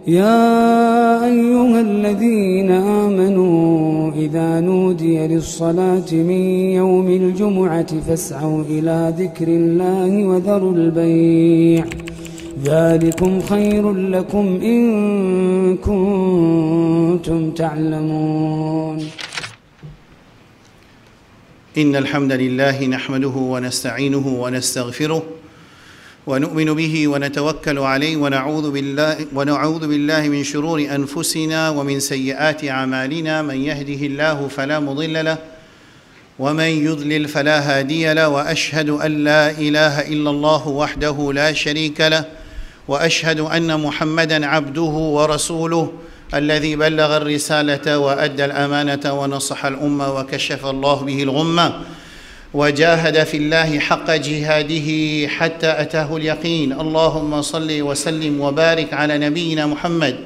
يا أيها الذين آمنوا إذا نودي للصلاة من يوم الجمعة فاسعوا إلى ذكر الله وذروا البيع ذلكم خير لكم إن كنتم تعلمون إن الحمد لله نحمده ونستعينه ونستغفره ونؤمن به ونتوكل عليه ونعوذ بالله من شرور أنفسنا ومن سيئات أعمالنا من يهده الله فلا مضل له ومن يضلل فلا هادي له وأشهد أن لا إله إلا الله وحده لا شريك له وأشهد أن محمدًا عبده ورسوله الذي بلغ الرسالة وأدى الأمانة ونصح الأمة وكشف الله به الغمة وجاهد في الله حق جهاده حتى أتاه اليقين اللهم صل وسلم وبارك على نبينا محمد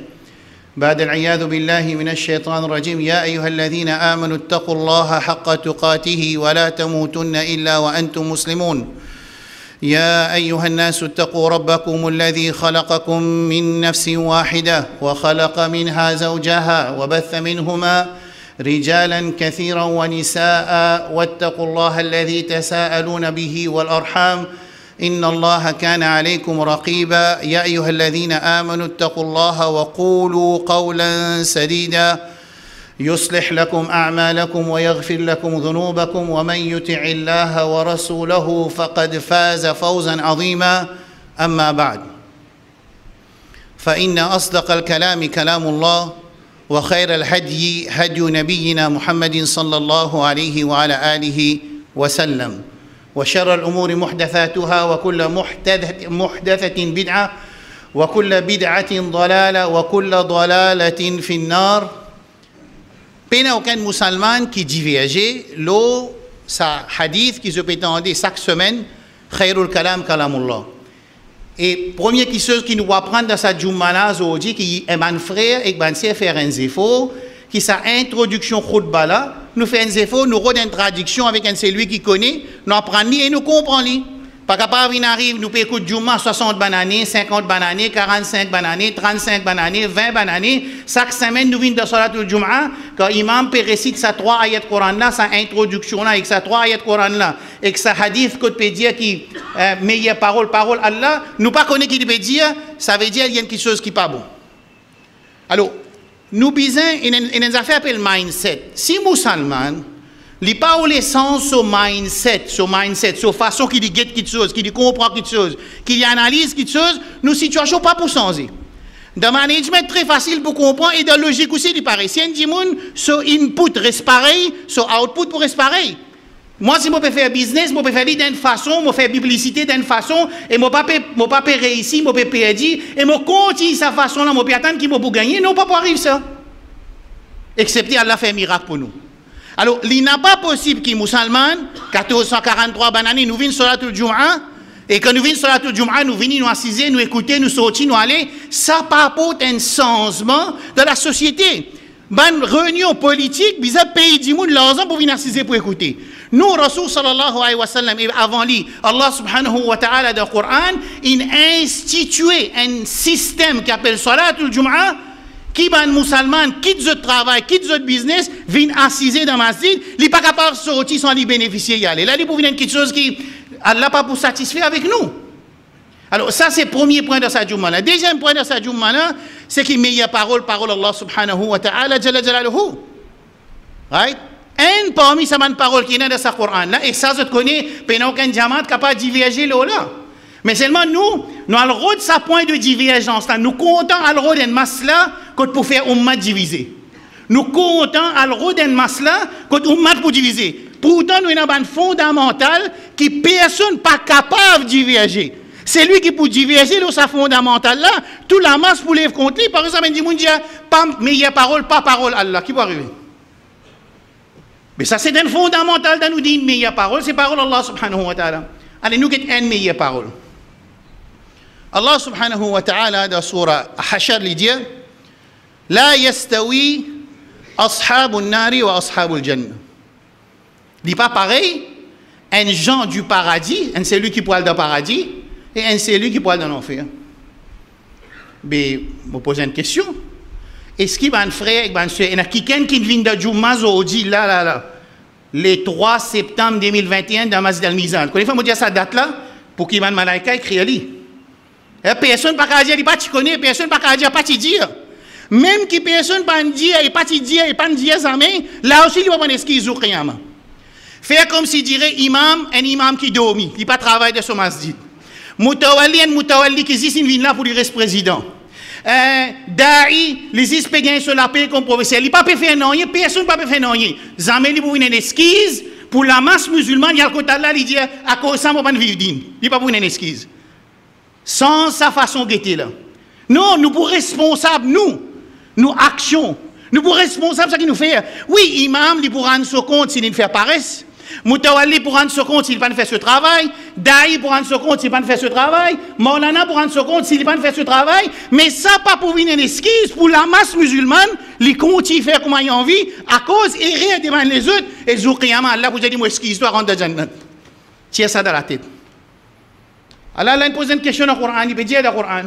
بعد العياذ بالله من الشيطان الرجيم يا أيها الذين آمنوا اتقوا الله حق تقاته ولا تموتن إلا وأنتم مسلمون يا أيها الناس اتقوا ربكم الذي خلقكم من نفس واحدة وخلق منها زوجها وبث منهما رجالا كثيرا ونساء واتقوا الله الذي تساءلون به والأرحام إن الله كان عليكم رقيبا يا أيها الذين آمنوا اتقوا الله وقولوا قولا سديدا يصلح لكم أعمالكم ويغفر لكم ذنوبكم ومن يطع الله ورسوله فقد فاز فوزا عظيما أما بعد فإن أصدق الكلام كلام الله وخير الهدي هدي نبينا محمد صلى الله عليه وعلى آله وسلم وشر الأمور محدثاتها وكل محدثة بدعة وكل بدعة ضلالة وكل ضلالة في النار Pena aucun musulman qui divergeait, l'eau, sa hadith qui se prétendait chaque semaine, Khairul Kalam Kalamullah. Et première chose qui nous va prendre dans cette Jumana aujourd'hui, qui est mon frère et mon sœur faire un zéfo, qui sa introduction khutba là, nous fait un zéfo, nous redonne une traduction avec un celui qui connaît, nous apprenons et nous comprenons. Pas capable, il arrive, nous payons écoute Juma 60 bananes, 50 bananes, 45 bananes, 35 bananes, 20 bananes. Chaque semaine, nous venons de Salatul Jum'a, quand l'imam peut réciter sa 3 ayats Coran là, sa introduction là, avec sa 3 ayats Coran là, avec sa hadith qu'on peut dire qui meilleure parole Allah, nous pas connaître qui peut dire, ça veut dire qu'il y a quelque chose qui n'est pas bon. Alors, nous besoin, il y a une affaire appelée mindset. Si musulman, il n'y a pas l'essence sur mindset, sur façon qu'il dit quelque chose, qu'il comprend quelque chose, qu'il analyse quelque chose, nos situations pas pour changer. Dans le management, très facile pour comprendre et dans la logique aussi, il paraît. Si un dit, so input reste pareil, so output pour reste pareil. Moi, si je peux faire business, je peux faire d'une façon, je faire publicité d'une façon, et je ne peux pas réussir, je peux perdre, et je continue sa façon là, je peux attendre qu'il me pour gagner, non, pas pour arriver ça. Excepté Allah fait un miracle pour nous. Alors, il n'est pas possible que les musulmans, 1443 bananes, nous viennent sur la Jum'a, et quand nous venons sur la Jum'a, nous venons nous assiser, nous écouter, nous sortir, nous aller, ça apporte un changement dans la société. Une réunion politique, il y a pays du monde, l'argent pour venir assiser pour écouter. Nous, Rasul sallallahu alayhi wa sallam, et avant lui, Allah subhanahu wa ta'ala dans le Coran, il a institué un système qui appelle Salatul Jum'a, qui est un musulman, quitte le travail, quitte le business, vient assiser dans ma masjid, il n'est pas capable de sortir sans lui bénéficier y aller. Là, il peut venir quelque chose qui Allah pas pour satisfaire avec nous. Alors, ça, c'est le premier point de sa Jum'ana. Le deuxième point de sa Jum'ana, c'est qu'il meilleure parole Allah subhanahu wa ta'ala, jalla jalaluhu. Right? Un parmi ces paroles qui est dans sa Coran, là, et ça, je connais, pendant aucun diamant capable de diverger là. Mais seulement nous avons le droit de ce point de divergence là. Nous comptons à le droit d'une masse là pour faire un mat divisé. Nous comptons à le droit d'une masse là un mat pour diviser. Pourtant, nous avons un fondamental qui personne n'est pas capable de diverger. C'est lui qui peut diverger dans sa fondamentale là, toute la masse pour lève contre lui. Par exemple, il dit, pas meilleure parole, pas parole Allah. Qui peut arriver? Mais ça, c'est un fondamental dans nous dire meilleure parole, c'est parole Allah subhanahu wa ta'ala. Allez, nous avons une meilleure parole. Allah subhanahu wa ta'ala dans surah Hashar il dit La yastawi ashabun nari wa ashabul jannah. Il n'est pas pareil un gens du paradis, un c'est lui qui poil dans le paradis et un c'est lui qui poil dans l'enfer. Mais je me pose une question. Est-ce qu'il y a un frère et une soeur, il y a quelqu'un qui vient de Jumma Zoodi, là, le 3 septembre 2021 dans Masjid al-Mizan. Quand il faut me dire cette date-là, pour qu'il y ait un malaïka écrit ali. Personne ne peut pas dire, il pas te connaît, personne ne peut dire, pas te dire. Même qui personne ne peut dire, il pas te dire, il pas te dire ça, mais là aussi, il va prendre excuse au Qiyamah. Faire comme s'il dirait un imam qui dormit, il pas travaille de son masjid. Moutawalli qui dit, il là pour lui reste président. Da'i, les ispégains sur la paix comme professeur. Il ne peut pas faire non, personne ne peut pas faire non. Jamais il peut une excuse pour la masse musulmane, il y a le côté là, il dit à cause de ça, il ne peut pas vivre digne. Il ne peut pas une excuse. Sans sa façon d'être là. Non, nous pour responsables, nous actions. Nous pour responsables, ça qui nous fait. Oui, imam, il pour rendre son compte s'il ne fait paresse. Moutawalli pour rendre ce compte s'il ne pas fait ce travail, Daï pour rendre ce compte s'il ne pas fait ce travail, Maulana pour rendre ce compte s'il ne pas fait ce travail, mais ça pas pour venir une excuse pour la masse musulmane, les continuent à faire comme ils ont envie, à cause et rien devant les autres, et jour Qiyamah, Allah vous a dit, moi excuse, toi rentre dans Jannat. Tiens ça dans la tête. Allah il pose une question dans le Coran, il peut dire dans le Coran,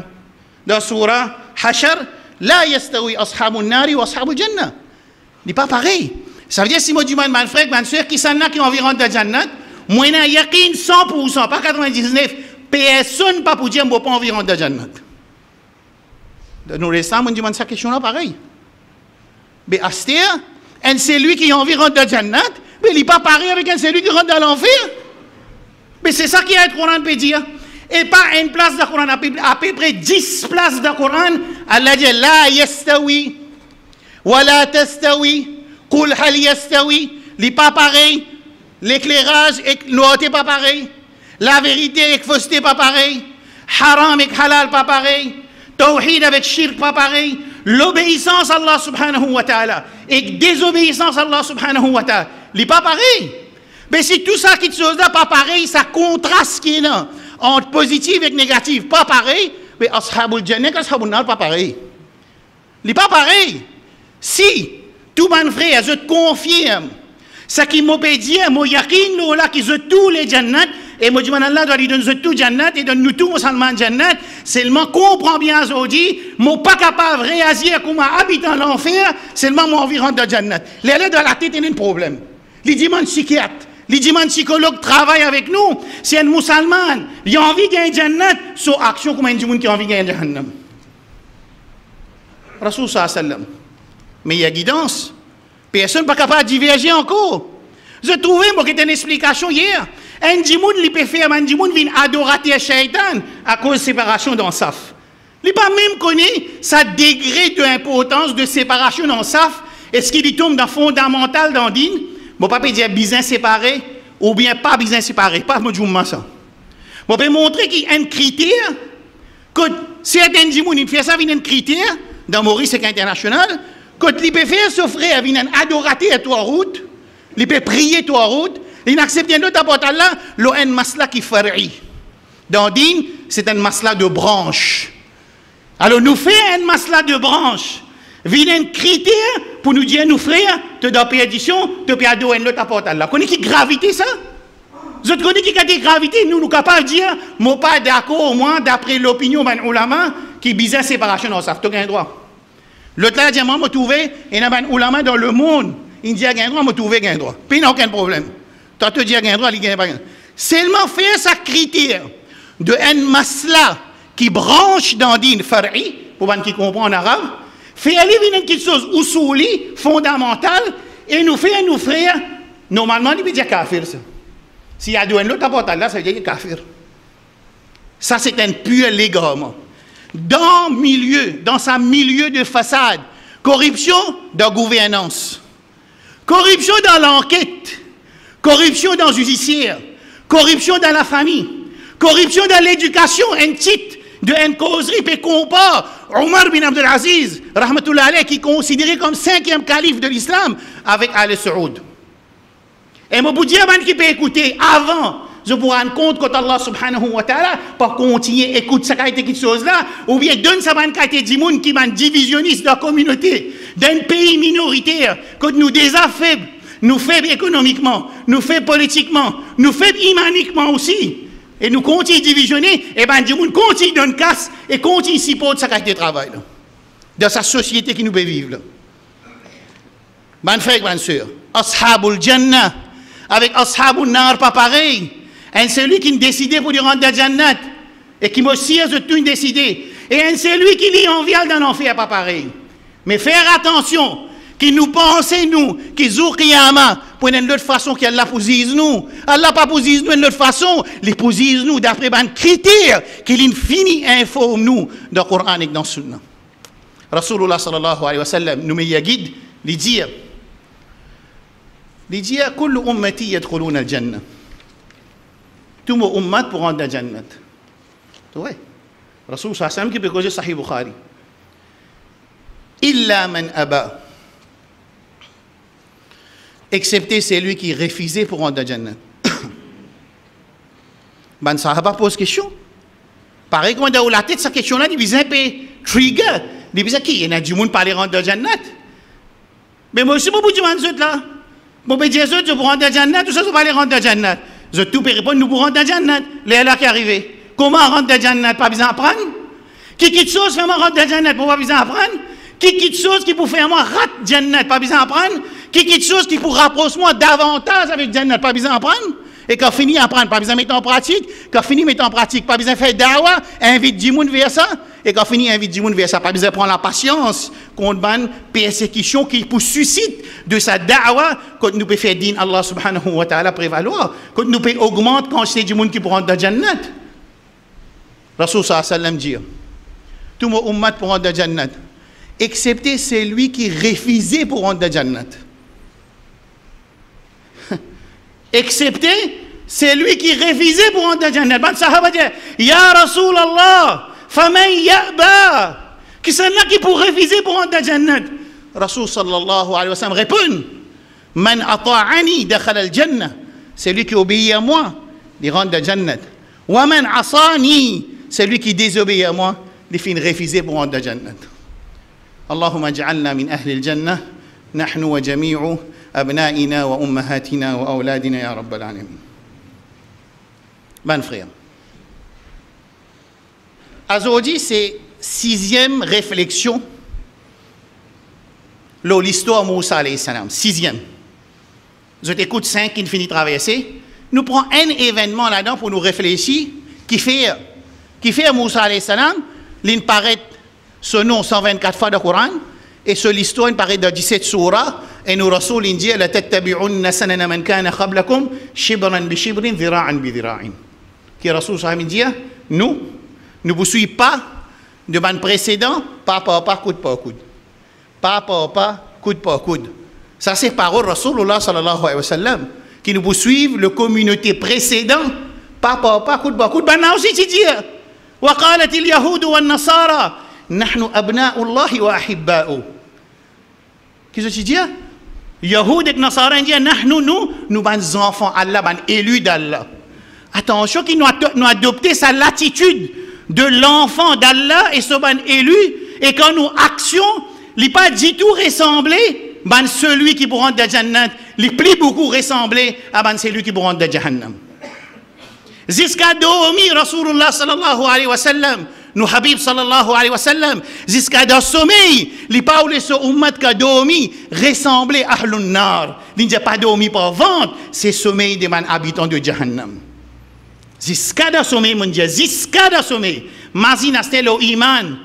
dans la surah Hashar, la yastawi ashabun nari wa ashabul jannah. Il n'est pas pareil. Ça veut dire si moi dis mon frère, ma soeur qui s'en a qui ont envie de Jannat, moi j'ai yakin 100%, pas 99, personne pas pour dire moi pas envie de Jannat. Nous restons, moi dis cette question là pareil. Mais Astir, c'est lui qui a envie de Jannat, mais il n'est pas pareil avec un c'est lui qui rentre dans l'enfer. Mais c'est ça qui a le Coran peut dire. Et pas une place dans le Coran, à peu près 10 places dans le Coran, Allah dit la yastawi wa la tastawi. Qul hal yastawi, n'est pas pareil, l'éclairage et l'eau n'est pas pareil, la vérité et la fausseté pas pareil, haram et halal pas pareil, tawhid avec shirk pas pareil, l'obéissance à Allah subhanahu wa ta'ala et désobéissance à Allah subhanahu wa ta'ala, n'est pas pareil. Mais si tout ça qui te chose là pas pareil, ça contraste qui est là, entre positif et négatif, pas pareil, mais ashabul jannah et ashabul nar pas pareil. N'est pas pareil. Si tout mon frère, je te confirme, ce qui m'a dit, moi yakin là qui je tous les jannat et moi dis Allah doit lui donner tout jannat et donne nous tout musulmans jannat, seulement comprend bien aujourd'hui, moi pas capable de réagir comme habitant l'enfer, seulement moi envie rentrer dans jannat. Les là dans la tête il y a un problème. Les dimanches psychiatre, les dimanches psychologue travaillent avec nous, c'est un musulman, il a envie de gagner jannat, sur action comme un monde qui a envie de gagner jahannam. Rasoul sallallahu alayhi wa sallam. Mais il y a guidance. Personne n'est pas capable de diverger encore. Je trouvais qu'il y a une explication hier. Un djimoun, il peut faire, un djimoun vient adorer le shaitan à cause de séparation dans le saf. Il n'a pas même connu sa degré d'importance de séparation dans le saf. Est-ce qu'il tombe dans le fondamental dans le din? Je ne peux pas dire bien séparé ou bien pas bien séparé. Pas moi ça. Je peux montrer qu'il y a un critère. Que certains djimoun, il fait ça, il y a un critère. Dans Maurice, c'est international. Quand il peut faire ce frère, il a adoré à toi route, il peut prier toi route, il accepte un autre apport là, il y a un masla qui far'i. Dans Din, c'est un masla de branche. Alors nous faisons un masla de branche. Il y a un critère pour nous dire, nous frères, tu dois perdition, tu peux adorer un autre apport là. Vous connaissez qui gravité ça? Vous connaissez qui a des gravités? Nous sommes capables de dire, moi pas d'accord au moins d'après l'opinion d'un ulama qui bise séparation dans ça. Tu as un droit. L'autre là, moi, je trouvé, il y a un ulama dans le monde, il dit, il y a un droit, je trouvé un droit. Puis il n'y a aucun problème. Toi, tu dis, il y a un droit, il n'y a pas un droit. Seulement faire sa critère de un masla qui branche dans din far'i, pour ceux qui comprennent en arabe, faire aller une petite chose usouli, fondamentale, et nous faire, nous frères, normalement, il veut dire kafir, ça. S'il y a un autre apportant là, ça veut dire kafir. Ça, c'est un pur légalement. Dans sa milieu de façade, corruption dans la gouvernance, corruption dans l'enquête, corruption dans le judiciaire, corruption dans la famille, corruption dans l'éducation, un titre de une causerie, puis compare Omar bin Abdul Aziz, rahmatullah alayh, qui est considéré comme 5e calife de l'islam avec Al Saoud. Et moi, vous dire, qui peut écouter avant, je vous rends compte que Allah subhanahu wa ta'ala, pour continuer, écoute ça, quelque chose là, ou bien donne ça, qui est divisionniste de la communauté, d'un pays minoritaire, que nous déjà faibles, nous faibles économiquement, nous faibles politiquement, nous faibles humaniquement aussi. et nous continuons de divisionner, et bien, nous continuons de donner casse et continuons de supporter sa qualité de travail. Là. Dans sa société qui nous peut vivre. Là. Ban frère, ban sœur, Ashabul Jannah, avec Ashabul Nar, pas pareil. Et c'est lui qui a décidé pour lui rendre la Jannat, et qui m'a aussi tout décidé. Et c'est lui qui lui envie dans l'enfer, pas pareil. Mais faire attention, qui nous pensons, nous, qui jour Qiyama, pour une autre façon qu'Allah posise nous. Allah pas posise nous d'une autre façon, il posise nous d'après un critère qu'il infini informe nous dans le Coran et dans le Sunna. Rasulullah sallallahu alayhi wa sallam nous met guide, il dit, kullu ummati yadkhuluna al-jannah. Tout mon ummat pour rentrer dans la Jannat. Tu vois? Rasul sallallahu alayhi wa sallam qui peut causer Sahih Bukhari. Illa man aba. Excepté celui qui refusait pour rentrer dans la Jannat. Ben, Sahaba pose question. Pareil, quand on a la tête, cette question-là, il dit un peu trigger. Il dit qui? Il y a du monde pour aller rentrer dans la Jannat. Mais moi aussi, je peux dire là. Bon, ben, Jésus, je peux rentrer dans la Jannat, tout ça, je peux aller rentrer dans la Jannat. Je tout peux répondre, nous pourrons rentrer dans la Jannat. Les là qui arrivent. Comment rentrer dans la Jannat? Pas besoin d'apprendre. Qui quitte chose, fait moi rentrer dans la Jannat, pas besoin d'apprendre. Qui quitte chose qui pour faire moi rate Jannat, pas besoin d'apprendre. Qui quitte chose qui pour rapprocher moi davantage avec Jannat, pas besoin d'apprendre. Et quand fini d'apprendre, pas besoin de mettre en pratique. Quand fini mettre en pratique, pas besoin de faire dawa, invite du monde vers ça. Et quand fini invite du monde vers ça, pas besoin de prendre la patience contre une persécution qui pour suscite de sa dawa, quand nous peut faire din Allah subhanahu wa ta'ala prévaloir, quand nous peut augmenter quand c'est du monde qui pour rentrer dans Jannat. Rasul sallallahu alayhi wa sallam dit, tout mon ummat pour rentrer dans Jannat, excepté celui qui refusait pour rentrer dans Jannat. Excepté celui qui refusait pour rentrer dans Jannat. Ben sahaba dit, Ya Rasulallah, faman ya'ba. Qui c'est là qui pour refuser pour rentrer dans Jannat? Rasul sallallahu alayhi wa sallam répond, Man ata'ani dakhala al-jannah. Celui qui obéit à moi, il rentre dans Jannat. Wa man asani. Celui qui désobéit à moi, il finit refuser pour rentrer dans Jannat. Allahumma ja'alna min ahli al-jannah, nahnu wa jami'u أبنائنا وأمهاتنا وأولادنا يا رب العالمين. Ben frère. Aujourd'hui, c'est 6e réflexion. L'histoire de Moussa alayhi salam. 6e. Je t'écoute 5 qui finit de traverser. Nous prenons un événement là-dedans pour nous réfléchir qui fait Moussa alayhi salam, il paraît ce nom 124 fois dans le Coran. Et sur l'histoire, il paraît dans 17 surahs. Et nous, Rasoul, il dit, la tattabi'unna sanana man kana qablakum, shibran bi shibrin, dhira'an bi dhira'in. Qui Rasoul, il dit, nous ne vous suivons pas de ban précédent, pas par pas, coude par coude. Pas par pas, coude par coude. Ça, c'est parole Rasulullah sallallahu alayhi wa sallam, qui nous poursuivent la communauté précédente, pas par pas, coude par coude. Ben, là aussi, il dit, wa qalat il yahoud wa nasara, nahnu abna'ullahi wa ahibba'u. Qu'est-ce que tu dis? Yahoud et Nasara disent, nous sommes enfants d'Allah, élus d'Allah. Attention, qu'ils nous adopté sa latitude de l'enfant d'Allah et ce ban élu, et quand nous actions, il n'est pas du tout ressemblé à celui qui pourra rentrer dans Jannat, il est plus beaucoup ressemblé à celui qui pourra rentrer dans Jahannam. Jusqu'à dormir, Rasulullah sallallahu alayhi wa sallam, nous Habib sallallahu alayhi wa sallam, jusqu'à dans sommeil, les paules sur ummat qui a dormi, ressemblait à Ahlun Nar. Il n'a pas dormi par vente, c'est sommeil des habitants de Jahannam. Jusqu'à dans sommeil, mon Dieu, jusqu'à dans sommeil. Mazin a stel au iman.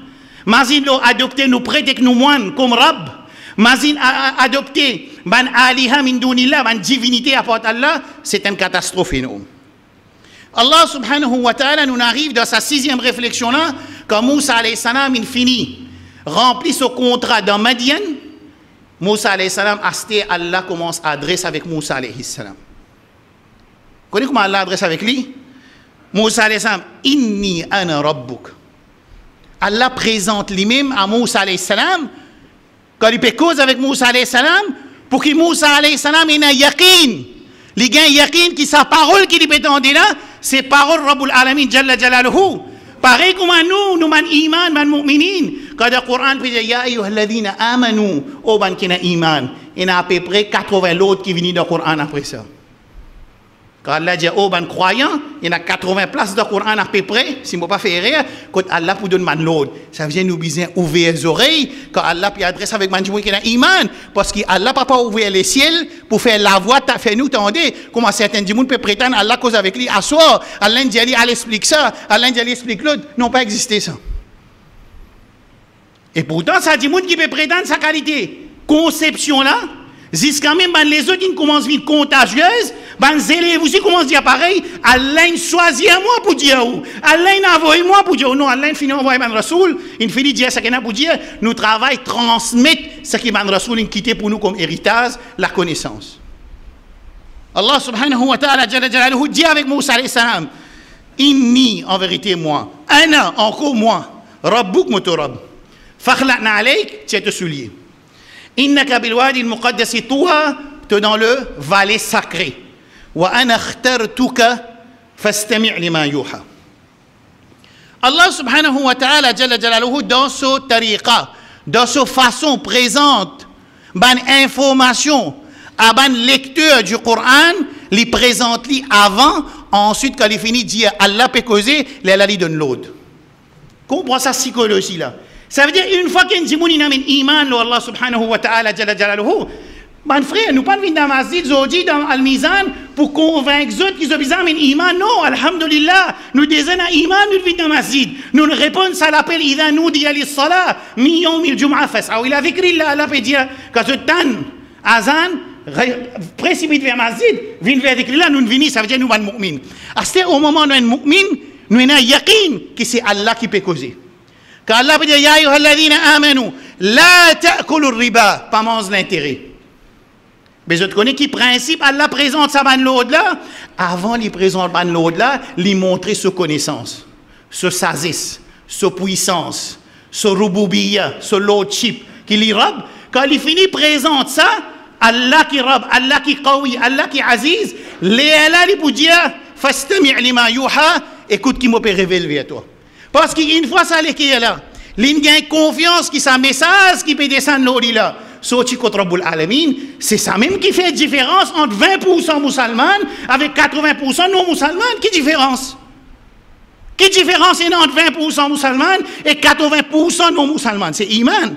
Mazin l'a adopté, nous prêter que nous moines comme Rab. Mazin a adopté, ban aliha min dunillah, ban divinité à part Allah, c'est une catastrophe énorme. Allah subhanahu wa ta'ala nous arrive dans sa 6e réflexion là, quand Moussa alayhi salam il finit, remplit ce contrat dans Madian, Moussa alayhi salam, Allah commence à adresser avec Moussa alayhi salam. Vous connaissez comment Allah adresse avec lui? Moussa alayhi salam, inni ana rabbuk. Allah présente lui-même à Moussa alayhi salam, quand il peut cause avec Moussa alayhi salam, pour que Moussa alayhi salam ait un yaqin. Les gens yaqin qui sa parole qui lui peut entendre là, c'est parole Rabbul Alamin Jalla Jalaluhu. Pareil comme nous man iman, man mu'minin. Quand le Coran dit ya ayyuhalladhina amanu, oh ban qui na iman. Il y a à peu près 80 l'autres qui viennent dans le Coran après ça. Quand Allah dit aux ben croyants, il y en a 80 places de Coran à peu près, si je ne pas faire rire, quand Allah pour donner man l'autre. Ça veut dire nous besoin ouvrir les oreilles, quand Allah peut adresser avec man qui a iman, parce qu'Allah n'a pas ouvert les ciels pour faire la voix, faire nous tendez, comment certains gens peuvent prétendre Allah cause avec lui à soi, Allah dit Allah explique ça, Allah dit Allah explique l'autre, non pas existé ça. Et pourtant, ça dit qui peut prétendre sa qualité. Conception là, jusqu'à même les autres qui commencent à être contagieuses, les élèves aussi commencent à dire pareil, Allah choisit moi pour dire où, Allah envoie moi pour dire non, Allah finit envoyer man Rasoul, il finit dire ce qu'il a pour dire, nous travaillons transmettre ce qui man Rasoul quitté pour nous comme héritage, la connaissance. Allah subhanahu wa ta'ala dit avec Moussa alayhi salam, inni en vérité moi, ana encore moi, Rabbouk motorab, fakhla'na alayk, tu es te soulier. Innaka bilwadi al-muqaddasi tuha, tu es dans le vallée sacré. Wa ana akhtartuka fastami' lima yuha. Allah subhanahu wa ta'ala jalla jalaluhu dans ce tariqa, dans ce façon présente, ban information, à ban lecteur du Coran, li présente li avant, ensuite quand il finit dire Allah peut causer, il li donne l'autre. Comprends sa psychologie là. Ça veut dire une fois qu'un dimoun il a un iman, Allah subhanahu wa ta'ala jalla jalaluhu, mon frère, nous ne venons pas dans la masjid, dans Al-Mizan, pour convaincre les autres qu'ils ont besoin d'un iman. Non, alhamdulillah, nous disons un iman, nous venons dans la masjid. Nous répondons à l'appel, إذا نودي للصلاة من يوم الجمعة فاسعوا إلى ذكر الله. Allah peut dire, quand tu t'en azan, précipite vers la masjid, viens vers dhikr Allah, nous venons, ça veut dire nous sommes mu'min. C'est au moment où nous sommes mu'min, nous avons un yaqin que c'est Allah qui peut causer. Quand Allah peut dire, Ya ayyuhalladhina amanu, la ta'kulu riba, pas manger l'intérêt. Mais je connais qui principe, Allah présente sa ban l'autre là, avant il présente ban l'autre là, lui montrer sa connaissance, sa sagesse, sa puissance, sa rububiyya, sa lordship, qui lui robe. Quand il finit présente ça, Allah qui robe, Allah qui qawi, Allah qui aziz, Allah lui pour dire, fastami' lima yuha, écoute qui m'a peut révéler à toi. Parce qu'une fois ça qui est là, il y a confiance qui sa message qui peut descendre l'autre là. C'est ça même qui fait la différence entre 20% musulmans avec 80% non musulmans. Quelle différence? Quelle différence est entre 20% musulmans et 80% non musulmans? C'est iman.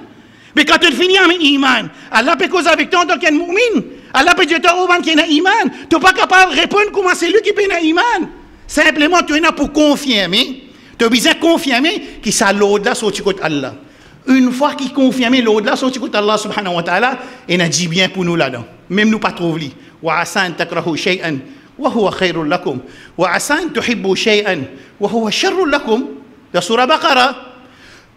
Mais quand tu finis avec iman, Allah peut causer avec toi en tant qu'un mu'min. Allah peut dire qu'il y a iman. Tu n'es pas capable de répondre comment c'est lui qui peut avoir iman. Simplement, tu es là pour confirmer. Tu as besoin de confirmer que ça l'autre là sorti contre Allah. Une fois qu'il confirme l'autre là, sorti contre Allah subhanahu wa ta'ala, il a dit bien pour nous là-dedans. Même nous pas trouver. Wa asan takrahu shay'an wa huwa khairul lakum. Wa asan tuhibbu shay'an wa huwa sharrul lakum. Dans surah Baqara.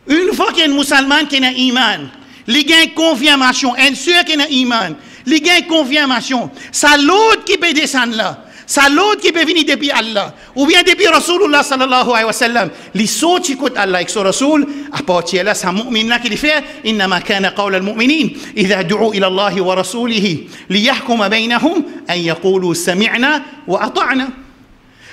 Une fois qu'il y a un musulman qui a iman, il a une confirmation, un sûr qui a iman, il a une confirmation. C'est l'autre qui peut descendre là. C'est l'autre qui peut venir depuis Allah. Ou bien depuis Rasulullah sallallahu alayhi wa sallam. Les sauts qui coûtent Allah avec son Rasul, à partir de là, c'est un mu'min là qui le fait. إنما كان قول المؤمنين إذا دعوا إلى الله ورسوله ليحكم بينهم أن يقولوا سمعنا وأطعنا.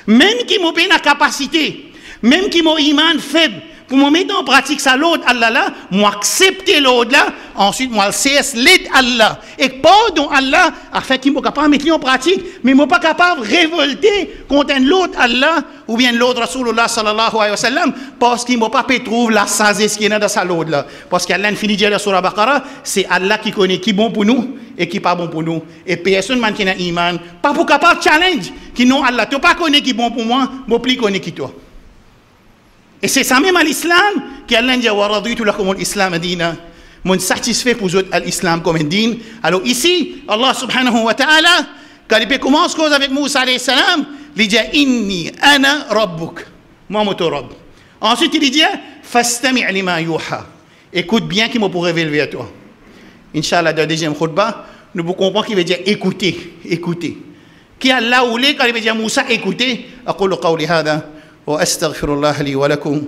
Même qui m'ont la capacité, même qui m'ont iman faible, pour me mettre en pratique ça l'autre Allah là, moi accepter l'autre là, ensuite moi le cesse l'aide Allah. Et pardon Allah, afin qu'il ne capable de mettre en pratique, mais moi pas capable de révolter contre l'autre Allah, ou bien l'autre Rasulullah sallallahu alayhi wa sallam, parce qu'il ne pas pu trouver la sagesse qui est dans sa l'autre là. Parce qu'Allah finit de dire dans surah Baqara, c'est Allah qui connaît qui est bon pour nous et qui n'est pas bon pour nous. Et personne qui a iman, pas pour capable de challenge, qui non Allah, tu ne pas connais qui est bon pour moi, moi plus connais qui toi. Et c'est ça même à l'islam qu'Allah dit wa raditu lakum al-islam dina. Mon satisfait pour vous l'islam comme un din. Alors ici, Allah subhanahu wa ta'ala, quand il commence cause avec Moussa alayhi salam, il dit inni ana rabbuk. Moi mon rabb. Ensuite il dit fastami' lima yuha. Écoute bien qui me pour révéler à toi. Inch'Allah dans la deuxième khutbah, nous vous comprenons qu'il veut dire écoutez, écoutez. Qui Allah ou les quand il veut dire Moussa écoutez, aqulu qawli hada. وأستغفر الله لي ولكم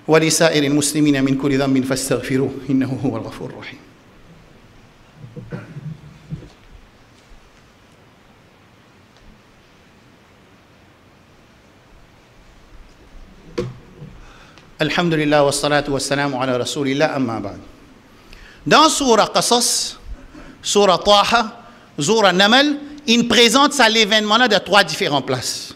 ولسائر المسلمين من كل ذنب فاستغفروه إنه هو الغفور الرحيم. الحمد لله والصلاة والسلام على رسول الله أما بعد. Dans Surah Qasas, Surah Taha, Surah Namal, il présente ça l'événement-là de 3 différentes places.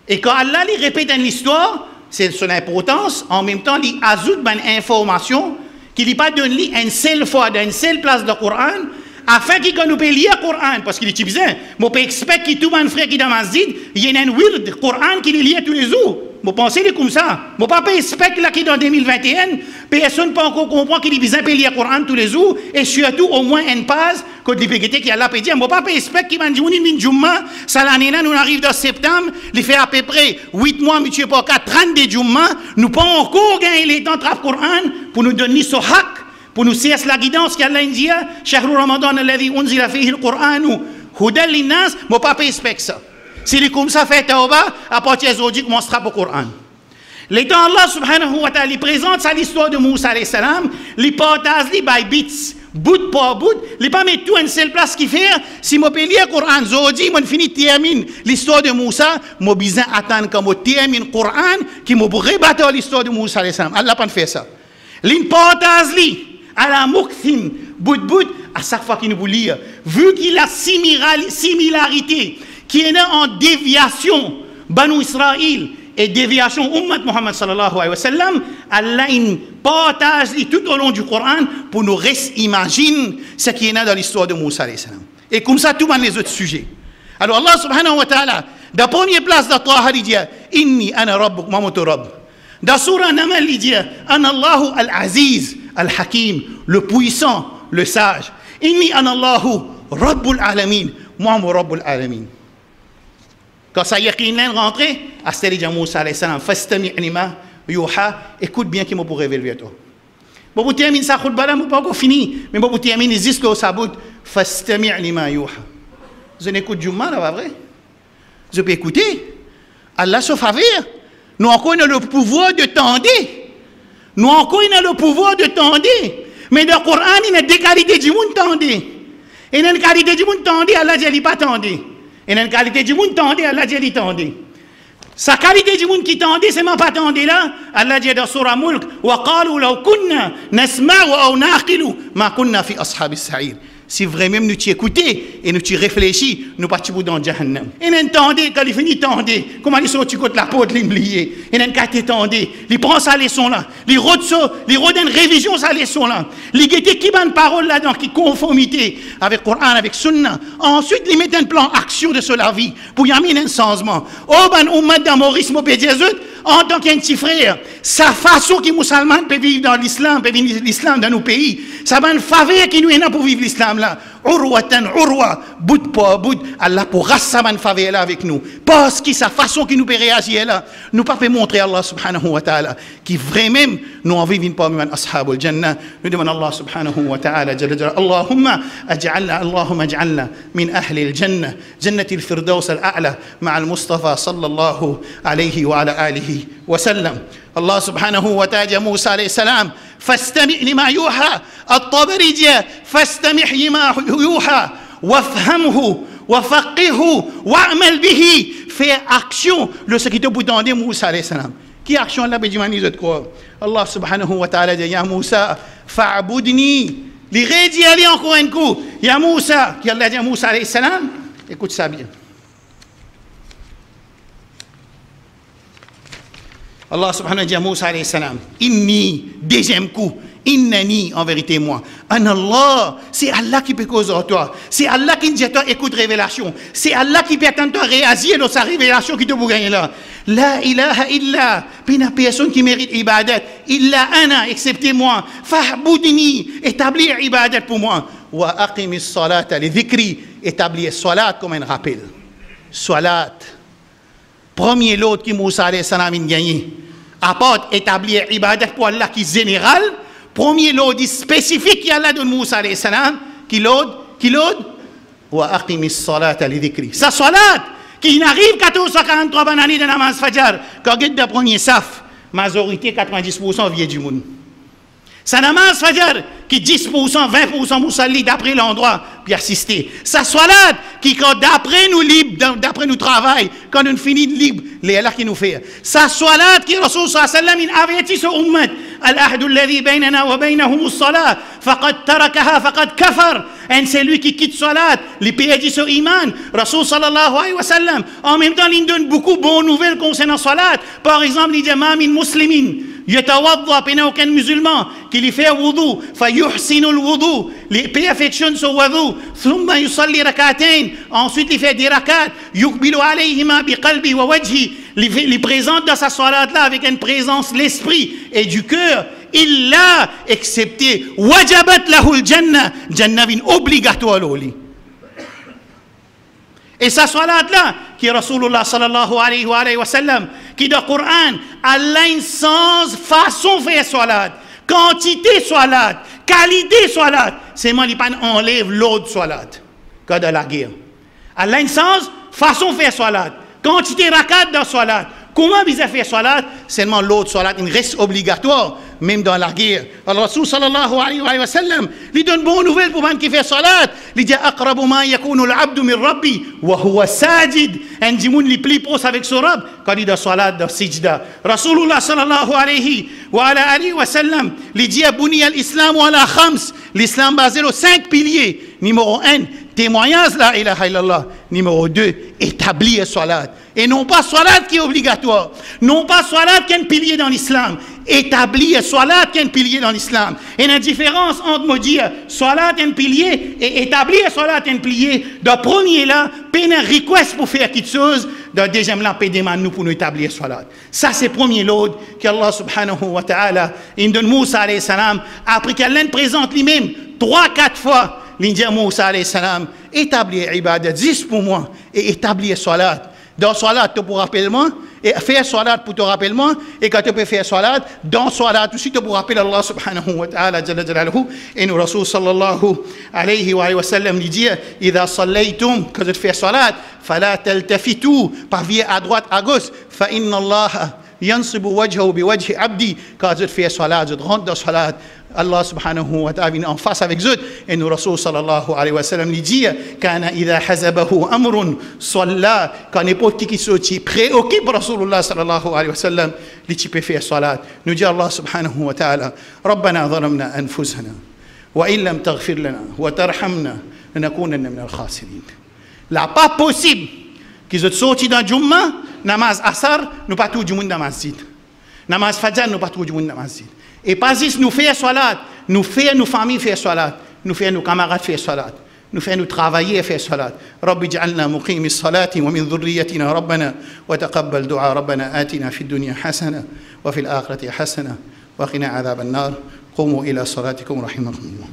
Et quand Allah lui répète une histoire, c'est son importance, en même temps, il ajoute une information qu'il n'est pas donné une seule fois, dans une seule place du Coran, afin qu'il nous peut lire le Coran, parce qu'il est bizarre. Je peux expecter que tout le monde frère qui est dans la masjid, il y a un wird Coran qui lit tous les jours. Je pense comme ça. Je ne peux pas expecter là qui dans 2021, personne ne peut encore comprendre qu'il est besoin de lire le Coran tous les jours, et surtout au moins une page que l'IPGT qui a là peut dire. Je ne peux pas expecter qu'il m'a dit une Jumma, ça l'année là, nous arrive dans septembre, il fait à peu près 8 mois, monsieur pour 32 Jumma, nous pas encore gagner les temps de le Coran pour nous donner ce haq. Pour nous cesser la guidance qu'Allah dit, Shahru Ramadan alladhi unzila fihi al-Qur'anu hudan linnas, moi pas respecte ça. Si les comme ça fait tauba, à partir d'aujourd'hui commencera pour le Coran. L'étant Allah subhanahu wa ta'ala présente ça l'histoire de Moussa alayhi salam, les partage les by bits, bout par bout, les pas mettre tout en une seule place qui fait, si moi peux lire le Coran aujourd'hui, moi fini termine l'histoire de Moussa, moi besoin attendre quand moi termine le Coran qui me rebattre l'histoire de Moussa alayhi salam. Allah pas fait ça. Les partage les à la mukthim, bout, à chaque fois qu'il nous lit, vu qu'il a similarité, qui est en déviation, Banu Israël, et déviation Ummat Muhammad sallallahu alayhi wa sallam, Allah partage tout au long du Coran pour nous imaginer ce qui est dans l'histoire de Moussa alayhi salam. Et comme ça, tout le monde les autres sujets. Alors Allah subhanahu wa ta'ala, dans la première place de Taha, il dit, Inni ana rabbuk mamutu rabb. Dans Surah Namal, il dit, Ana Allahu al-Aziz, al-Hakim, le puissant, le sage. Inni ana Allahu Rabbul Alamin. Moi, mon Rabbul Alamin. Quand ça y est, qu'il est rentré, Asteri dit Moussa alayhi salam, Fastami' lima yuha, écoute bien qui m'a pour révéler toi. Bon, vous terminez ça, khutba là, pas encore fini, mais bon, vous terminez jusqu'au sabout, Fastami' lima yuha. Vous n'écoutez du mal, pas vrai? Vous pouvez écouter. Allah se faveur. Nous encore on a le pouvoir de tendre. Nous encore on a le pouvoir de tendre. Mais dans le Coran, il y a des qualités du monde tendre. Et dans la qualité du monde tendre, Allah dit pas tendre. Et dans la qualité du monde tendre, Allah dit tendre. Sa qualité du monde qui tendre, c'est même pas tendre là. Allah dit dans Surah Mulk, wa qalu law kunna nasma'u aw naqilu ma kunna fi ashabis sa'ir. Si vraiment nous t'y écoutez et nous t'y réfléchis, nous partons dans Jahannam. Et nous entendez, quand il finit tendez, comment ils sont tu côté la porte, l'imblié. Et nous quand tendez, ils prennent sa leçon là, ils rodent une révision sa leçon là. Ils guettent qui bonne parole là dans qui conformité avec Coran, avec Sunna. Ensuite, ils mettent un plan action de cela vie pour y amener un changement. Oh ben ummat dans Maurice Mopédiazut, en tant qu'un petit frère, sa façon que les musulmans peuvent vivre dans l'islam, peuvent vivre l'islam dans nos pays, ça va une faveur qui nous est là pour vivre l'islam là. Urwatan urwa, bout pour bout, Allah pour rassaman faveur là avec nous. Parce que sa façon qui nous peut réagir là, nous pas peut montrer Allah subhanahu wa ta'ala qui vraiment nous en vivons parmi les ashabul jannah. Nous demandons Allah subhanahu wa ta'ala Allahumma aj'alna min ahli al-jannah, jannati al-firdaus al-a'la ma'a al-Mustafa sallallahu alayhi wa ala alihi wa sallam. Allah subhanahu wa ta'ala Moussa alayhi salam فاستمع لما يوحى الطبري جاء فاستمع لما يوحى وافهمه وفقهه واعمل به faire action le ce qui te boutonné Moussa alayhi salam qui action là bedimani de quoi Allah subhanahu wa ta'ala dit ya Moussa fa'budni li redi ali encore un coup ya Moussa qui Allah dit Moussa alayhi salam écoute ça bien Allah subhanahu wa ta'ala dit à Moussa alayhi salam, inni, deuxième coup, innani, en vérité moi. En Allah, c'est Allah qui peut causer en toi. C'est Allah qui dit à toi, écoute révélation. C'est Allah qui peut attendre toi réagir dans sa révélation qui te vous gagner là. La ilaha illa, puis la personne qui mérite ibadat, illa ana, excepté moi. Fahboudni, établir ibadat pour moi. Wa aqimis salata, les dhikri, établir salat comme un rappel. Salat. Premier lot qui Moussa alayhi salam a gagné. À part établir ibadat pour Allah qui est général, premier lot spécifique qui Allah donne Moussa alayhi salam, qui l'autre, wa aqimis salata li dhikri. Sa salat, qui n'arrive qu'à 1443 années de namaz fajr, quand il y a le premier saf, majorité 90% vient du monde. Sa namaz fajr, qui 10%, 20% moussalli d'après l'endroit, puis assister. Sa salat, qui quand d'après nous libre, d'après nous travail, quand nous finissons libre, les Allah qui nous fait. Sa salat, qui Rasul sallallahu alayhi wa sallam avertit ce ummat, العهد الذي بيننا وبينهم الصلاة فقد تركها فقد كفر. Et c'est lui qui quitte salat, les pays du iman. Rasoul sallallahu alayhi wa sallam. En même temps, il donne beaucoup de bonnes nouvelles concernant salat. Par exemple, il dit ma min muslimin yatawadda, il n'y a aucun musulman qui lui fait wudu, fayuhsinu al-wudu, il perfectionne son wudu, thumma yusalli rakatain, ensuite il fait des rakats, yukbilu alayhima biqalbi wa wajhi, il présente dans sa salat là avec une présence l'esprit et du cœur. Il l'a accepté. Wajabat lahu al-jannah, jannah vin obligatoire l'oli. Et sa salat là, qui est Rasulullah sallallahu alayhi wa sallam, qui dans le Coran, Allah a une sens, façon de faire salat, quantité salat, qualité salat. C'est moi qui enlève l'autre salat, que dans la guerre. Allah a une sens, façon de faire salat, quantité rakat dans salat. Comment vous avez fait salat? Seulement l'autre salat, il reste obligatoire, même dans la guerre. Alors, Rasul sallallahu alayhi wa sallam, il donne bonne nouvelle pour ceux qui font salat. Il dit, aqrabu ma yakunu al-abdu min rabbi, wa huwa sajid. Un dimoun li plus proche avec son rab, quand il est dans salat, dans sijda. Rasulullah sallallahu alayhi wa sallam, il dit, abuni al-islam wa la khams. L'islam basé sur 5 piliers. Numéro 1, témoignage la ilaha illallah. Numéro 2, établir salat. Et non pas salat qui est obligatoire. Non pas salat qui est un pilier dans l'islam. Établir salat qui est un pilier dans l'islam. Et la différence entre me dire salat est un pilier et établir salat est un pilier. Dans le premier là, peine un request pour faire quelque chose. Dans le deuxième là, paye demande nous pour nous établir salat. Ça c'est le premier lot qu'Allah subhanahu wa ta'ala, il donne Moussa alayhi salam, après qu'Allah présente lui-même 3-4 fois. Il dit à Moussa alayhi salam, établir ibadat, 10 pour moi, et établir salat. Dans salat, tu pourras rappeler moi, et faire salat pour te rappeler moi, et quand tu peux faire salat, dans salat aussi, tu pourras rappeler Allah subhanahu wa ta'ala, jalla jalaluhu, et nous, Rasul sallallahu alayhi wa sallam, lui dit, idha sallaytum, quand tu fais salat, fala taltafitu, pas vier à droite, à gauche, fa inna Allah yansibu wajhahu bi wajhi abdi, quand tu fais salat, tu rentres dans salat, Allah subhanahu wa ta'ala vient en face avec eux. Et nous, Rasul sallallahu alayhi wa sallam, lui dit, kana idha hazabahu amrun salla, quand n'importe qui se préoccupe, Rasulullah sallallahu alayhi wa sallam, li tu peux faire salat. Nous dit Allah subhanahu wa ta'ala, Rabbana zalamna anfusana, wa illam taghfir lana, wa tarhamna, lanakunanna min al-khasirin. Là, pas possible qu'ils soient sortis dans Jumma, namaz asar, nous pas tout du monde dans la masjid. Namaz fajr, nous pas tout du monde dans la masjid. Et pas juste nous faire salat, nous faire nos familles faire salat, nous faire nos camarades faire salat, nous faire nous travailler faire salat. Rabbi ja'alna muqimi salati wa min dhurriyyatina rabbana wa taqabbal du'a rabbana atina fid dunya hasana wa fil akhirati hasana wa qina adhaban nar. Qumu ila salatikum rahimakumullah.